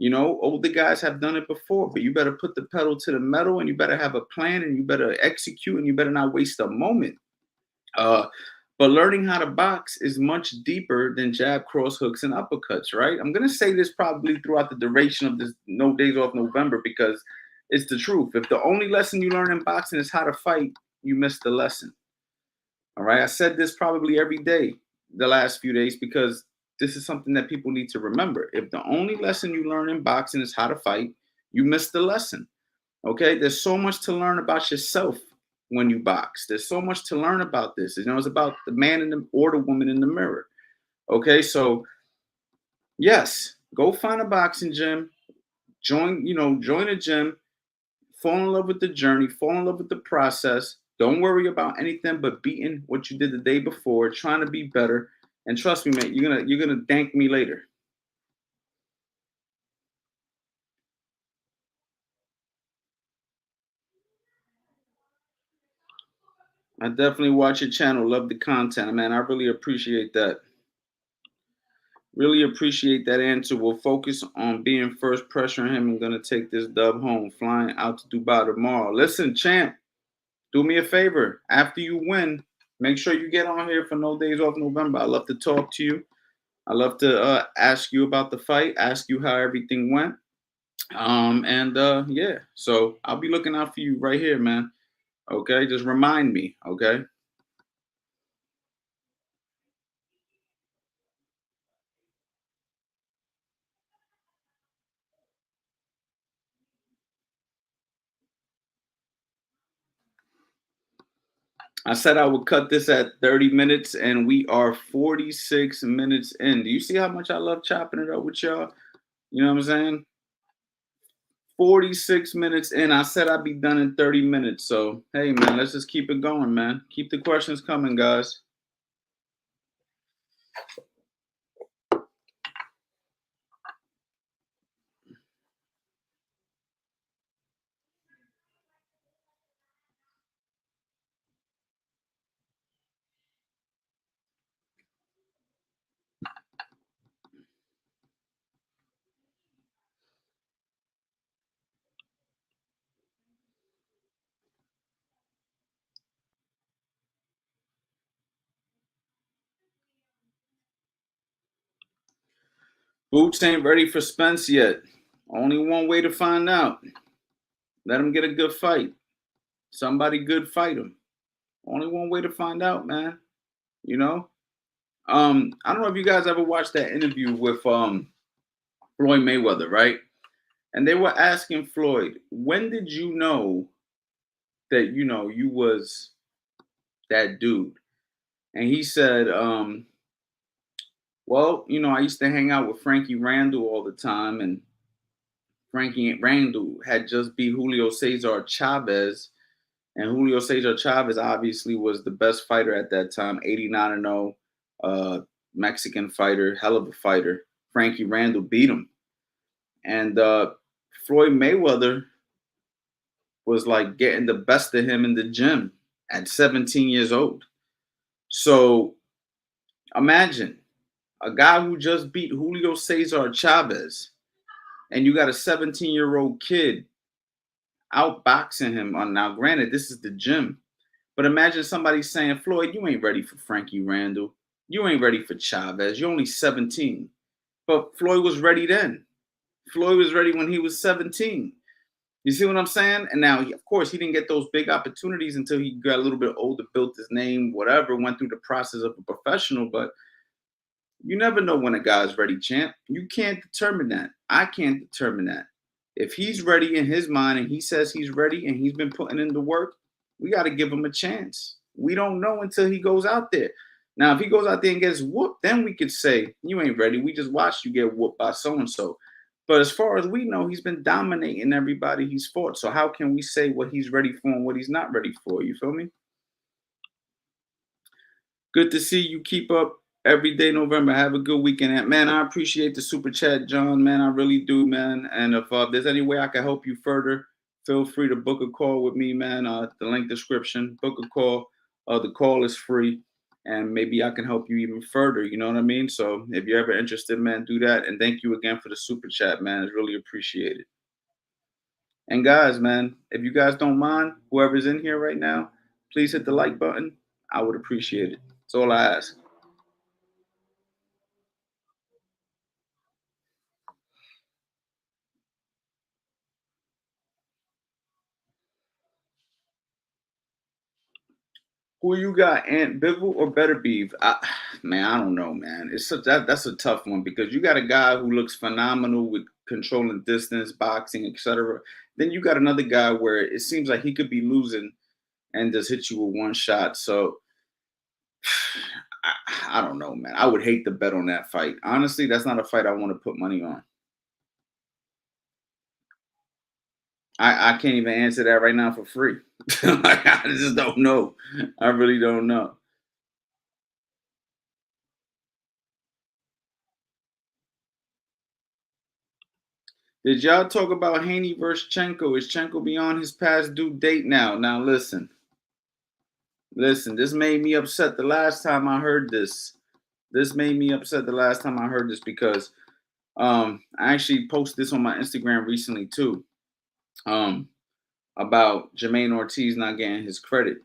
Older guys have done it before, but you better put the pedal to the metal and you better have a plan and you better execute and you better not waste a moment. But learning how to box is much deeper than jab, cross hooks, and uppercuts, right? I'm gonna say this probably throughout the duration of this No Days Off November because it's the truth. If the only lesson you learn in boxing is how to fight, you missed the lesson. All right. I said this probably every day the last few days because this is something that people need to remember. If the only lesson you learn in boxing is how to fight, you missed the lesson. Okay. There's so much to learn about yourself when you box. There's so much to learn about this. You know, it's about the man in the or the woman in the mirror. Okay. So, yes, go find a boxing gym, join a gym, fall in love with the journey, fall in love with the process. Don't worry about anything but beating what you did the day before, trying to be better. And trust me, man, you're gonna thank me later. I definitely watch your channel, love the content, man. I really appreciate that. Really appreciate that answer. We'll focus on being first, pressuring him. I'm gonna take this dub home, flying out to Dubai tomorrow. Listen, champ, do me a favor. After you win, make sure you get on here for No Days Off November. I love to talk to you. I love to ask you about the fight, ask you how everything went. And yeah, so I'll be looking out for you right here, man. Okay, just remind me. Okay, I said I would cut this at 30 minutes, and we are 46 minutes in. Do you see how much I love chopping it up with y'all? You know what I'm saying? 46 minutes in. I said I'd be done in 30 minutes. So, hey, man, let's just keep it going, man. Keep the questions coming, guys. Boots ain't ready for Spence yet. Only one way to find out. Let him get a good fight. Somebody good fight him. Only one way to find out, man. You know? I don't know if you guys ever watched that interview with Floyd Mayweather, right? And they were asking Floyd, when did you know that you was that dude? And he said, well, I used to hang out with Frankie Randall all the time, and Frankie Randall had just beat Julio Cesar Chavez. And Julio Cesar Chavez obviously was the best fighter at that time, 89 and 0, Mexican fighter, hell of a fighter. Frankie Randall beat him. And Floyd Mayweather was like getting the best of him in the gym at 17 years old. So imagine a guy who just beat Julio Cesar Chavez, and you got a 17-year-old kid outboxing him. On now, granted, this is the gym, but imagine somebody saying, Floyd, you ain't ready for Frankie Randall. You ain't ready for Chavez. You're only 17. But Floyd was ready then. Floyd was ready when he was 17. You see what I'm saying? And now, of course, he didn't get those big opportunities until he got a little bit older, built his name, whatever, went through the process of a professional. But you never know when a guy's ready, champ. You can't determine that. I can't determine that. If he's ready in his mind and he says he's ready and he's been putting in the work, we got to give him a chance. We don't know until he goes out there. Now, if he goes out there and gets whooped, then we could say, you ain't ready. We just watched you get whooped by so and so. But as far as we know, he's been dominating everybody he's fought. So how can we say what he's ready for and what he's not ready for? You feel me? Good to see you. Keep up every day, November. Have a good weekend. And man, I appreciate the super chat, John. Man, I really do, man. And if there's any way I can help you further, feel free to book a call with me, man. The link description. Book a call. The call is free, and maybe I can help you even further. You know what I mean? So if you're ever interested, man, do that. And thank you again for the super chat, man. It's really appreciated. And guys, man, if you guys don't mind, whoever's in here right now, please hit the like button. I would appreciate it. That's all I ask. Who you got, Ant Bivol or Beterbiev? Man, I don't know, man. That's a tough one because you got a guy who looks phenomenal with controlling distance, boxing, etc. Then you got another guy where it seems like he could be losing and just hit you with one shot. So I don't know, man. I would hate to bet on that fight. Honestly, that's not a fight I want to put money on. I can't even answer that right now for free. Like, I just don't know. I really don't know. Did y'all talk about Haney versus Chenko? Is Chenko beyond his past due date now? Now listen. This made me upset the last time I heard this. This made me upset the last time I heard this because I actually posted this on my Instagram recently too. Um, about Jermaine Ortiz not getting his credit,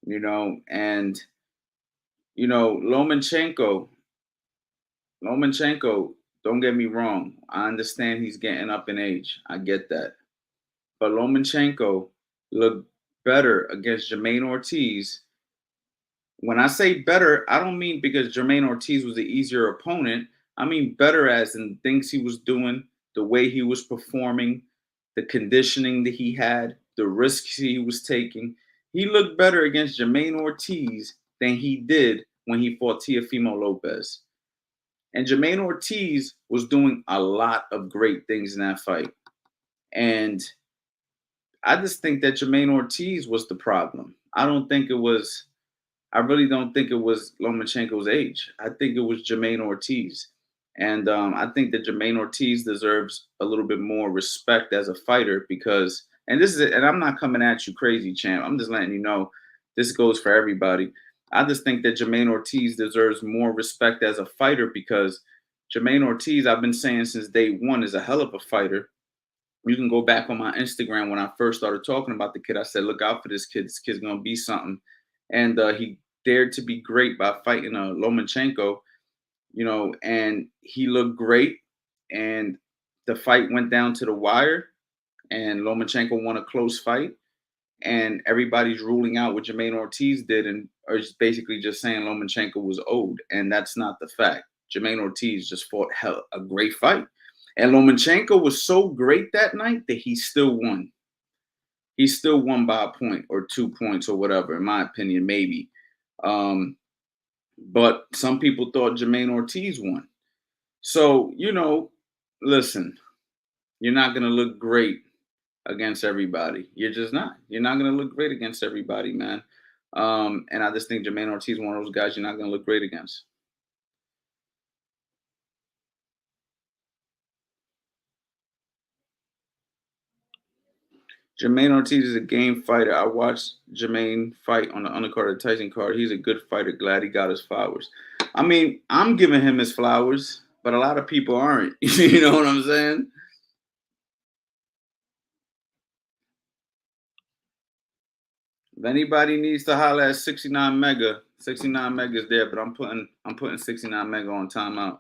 and Lomachenko, don't get me wrong. I understand he's getting up in age. I get that. But Lomachenko looked better against Jermaine Ortiz. When I say better, I don't mean because Jermaine Ortiz was the easier opponent. I mean better as in things he was doing, the way he was performing, the conditioning that he had, the risks he was taking. He looked better against Jermaine Ortiz than he did when he fought Teofimo Lopez. And Jermaine Ortiz was doing a lot of great things in that fight. And I just think that Jermaine Ortiz was the problem. I really don't think it was Lomachenko's age. I think it was Jermaine Ortiz. And I think that Jermaine Ortiz deserves a little bit more respect as a fighter because, and this is it, and I'm not coming at you crazy, champ. I'm just letting you know this goes for everybody. I just think that Jermaine Ortiz deserves more respect as a fighter because Jermaine Ortiz, I've been saying since day one, is a hell of a fighter. You can go back on my Instagram when I first started talking about the kid. I said, look out for this kid. This kid's going to be something. And he dared to be great by fighting Lomachenko, and he looked great. And the fight went down to the wire, and Lomachenko won a close fight. And everybody's ruling out what Jermaine Ortiz did and are just basically just saying Lomachenko was owed. And that's not the fact. Jermaine Ortiz just fought a great fight. And Lomachenko was so great that night that he still won. He still won by a point or 2 points or whatever, in my opinion, maybe. Um, but some people thought Jermaine Ortiz won. So, listen, you're not going to look great against everybody. You're just not. You're not going to look great against everybody, man. And I just think Jermaine Ortiz is one of those guys you're not going to look great against. Jermaine Ortiz is a game fighter. I watched Jermaine fight on the undercard of the Tyson card. He's a good fighter. Glad he got his flowers. I mean, I'm giving him his flowers, but a lot of people aren't. You know what I'm saying? If anybody needs to holler at 69 Mega, 69 Mega is there, but I'm putting 69 Mega on timeout.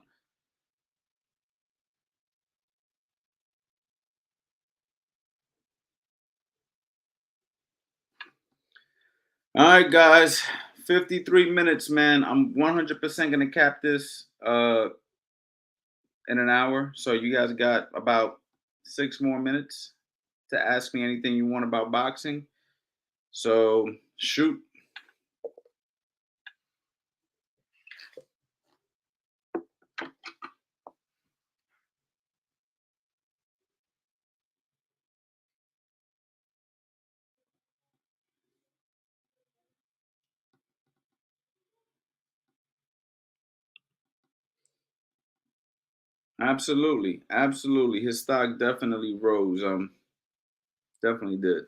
All right, guys. 53 minutes, man. I'm 100% gonna cap this in an hour. So you guys got about 6 more minutes to ask me anything you want about boxing. So shoot. Absolutely. Absolutely. His stock definitely rose. Definitely did.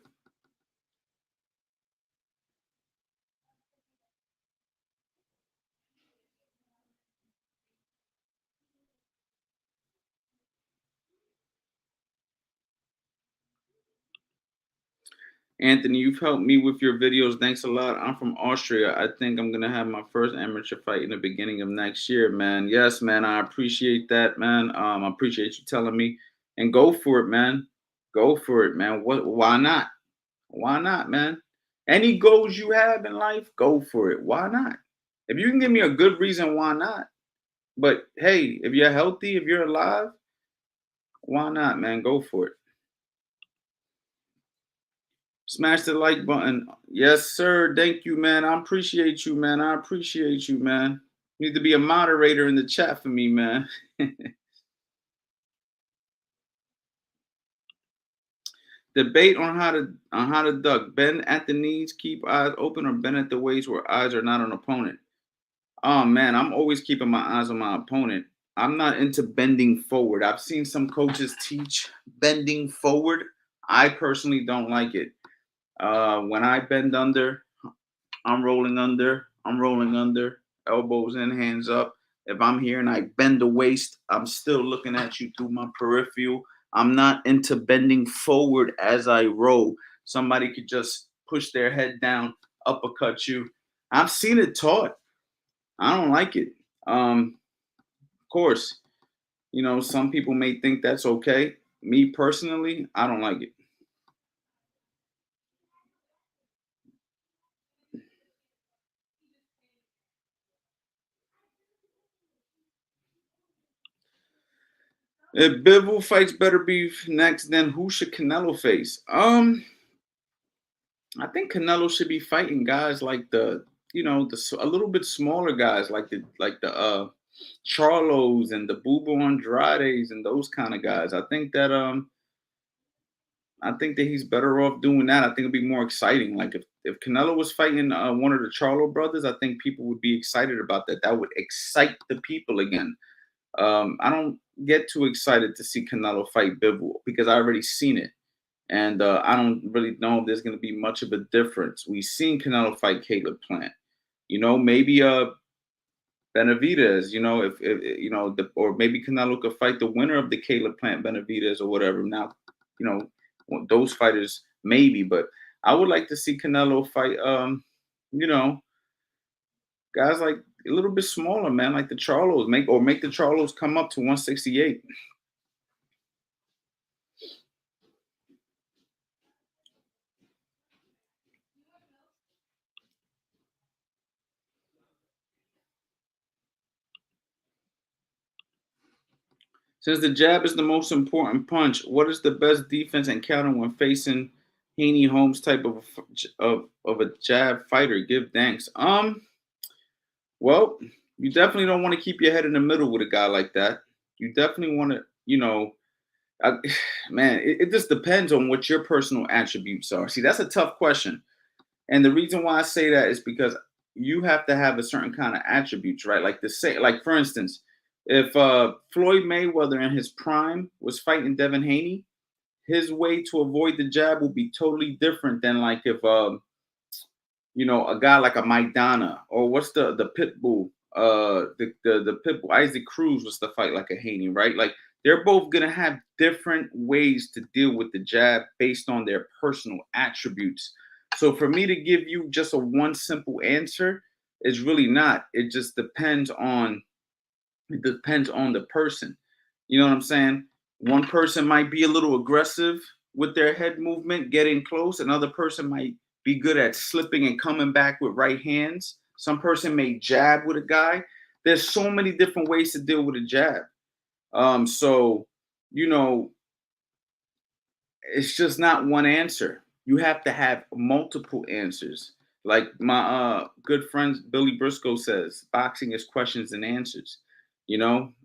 Anthony, you've helped me with your videos. Thanks a lot. I'm from Austria. I think I'm gonna have my first amateur fight in the beginning of next year, man. Yes, man. I appreciate that, man. I appreciate you telling me. And go for it, man. Go for it, man. What? Why not? Why not, man? Any goals you have in life, go for it. Why not? If you can give me a good reason, why not? But hey, if you're healthy, if you're alive, why not, man? Go for it. Smash the like button. Yes, sir. Thank you, man. I appreciate you, man. I appreciate you, man. You need to be a moderator in the chat for me, man. Debate on how to duck. Bend at the knees, keep eyes open, or bend at the waist where eyes are not on opponent. Oh man, I'm always keeping my eyes on my opponent. I'm not into bending forward. I've seen some coaches teach bending forward. I personally don't like it. When I bend under, I'm rolling under. I'm rolling under. Elbows in, hands up. If I'm here and I bend the waist, I'm still looking at you through my peripheral. I'm not into bending forward as I roll. Somebody could just push their head down, uppercut you. I've seen it taught. I don't like it. Of course, some people may think that's okay. Me personally, I don't like it. If Bivol fights Beterbiev next, then who should Canelo face? I think Canelo should be fighting guys like a little bit smaller guys like the Charlos and the Bubo Andrades and those kind of guys. I think that he's better off doing that. I think it'd be more exciting. Like if Canelo was fighting one of the Charlo brothers, I think people would be excited about that. That would excite the people again. I don't get too excited to see Canelo fight Bivol because I already seen it, and I don't really know if there's going to be much of a difference. We've seen Canelo fight Caleb Plant. Maybe Benavidez. Or maybe Canelo could fight the winner of the Caleb Plant Benavidez or whatever. Now, those fighters maybe, but I would like to see Canelo fight. You know, guys like a little bit smaller, man, like the Charlos. Make the Charlos come up to 168. Since the jab is the most important punch, what is the best defense and counter when facing Haney Holmes type of a jab fighter? Give thanks. Well, you definitely don't want to keep your head in the middle with a guy like that. You definitely want to, I, man, it just depends on what your personal attributes are. See, that's a tough question. And the reason why I say that is because you have to have a certain kind of attributes, right? Like for instance, if Floyd Mayweather in his prime was fighting Devin Haney, his way to avoid the jab will be totally different than like if a guy like a Maidana or what's the pit bull, the pit bull Isaac Cruz was to fight like a Haney, right? Like they're both gonna have different ways to deal with the jab based on their personal attributes. So for me to give you just a one simple answer is really not. It depends on the person. You know what I'm saying? One person might be a little aggressive with their head movement, getting close. Another person might be good at slipping and coming back with right hands. Some person may jab with a guy. There's so many different ways to deal with a jab. So, you know, it's just not one answer. You have to have multiple answers. Like my good friend Billy Briscoe says, boxing is questions and answers.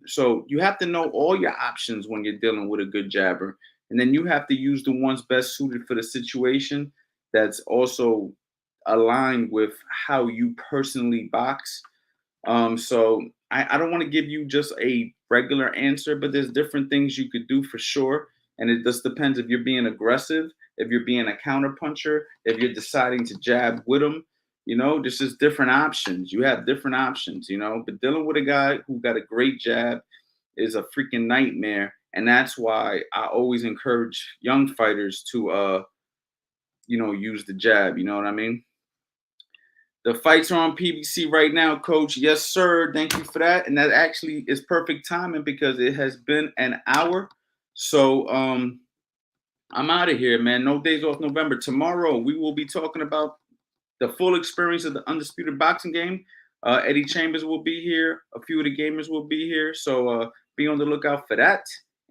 So you have to know all your options when you're dealing with a good jabber, and then you have to use the ones best suited for the situation. That's also aligned with how you personally box. So I don't want to give you just a regular answer, but there's different things you could do for sure. And it just depends if you're being aggressive, if you're being a counter puncher, if you're deciding to jab with them. This is different options. You have different options, but dealing with a guy who got a great jab is a freaking nightmare. And that's why I always encourage young fighters to use the jab. You know what I mean? The fights are on PBC right now, Coach. Yes, sir. Thank you for that. And that actually is perfect timing because it has been an hour. So I'm out of here, man. No days off November. Tomorrow we will be talking about the full experience of the Undisputed boxing game. Eddie Chambers will be here. A few of the gamers will be here. So be on the lookout for that.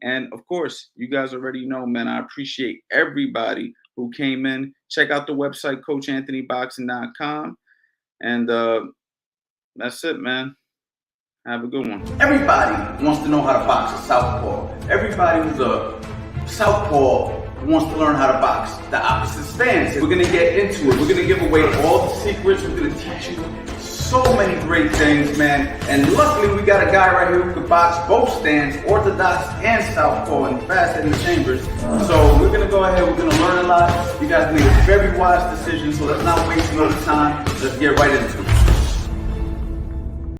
And of course, you guys already know, man, I appreciate everybody who came in. Check out the website, CoachAnthonyBoxing.com. And that's it, man. Have a good one. Everybody wants to know how to box a southpaw. Everybody who's a southpaw wants to learn how to box the opposite stance. We're going to get into it. We're going to give away all the secrets. We're going to teach you so many great things, man. And luckily, we got a guy right here who can box both stands, orthodox and southpaw, and fast Eddie Chambers. So we're going to go ahead. We're going to learn a lot. You guys made a very wise decision, so let's not waste no time. Let's get right into it.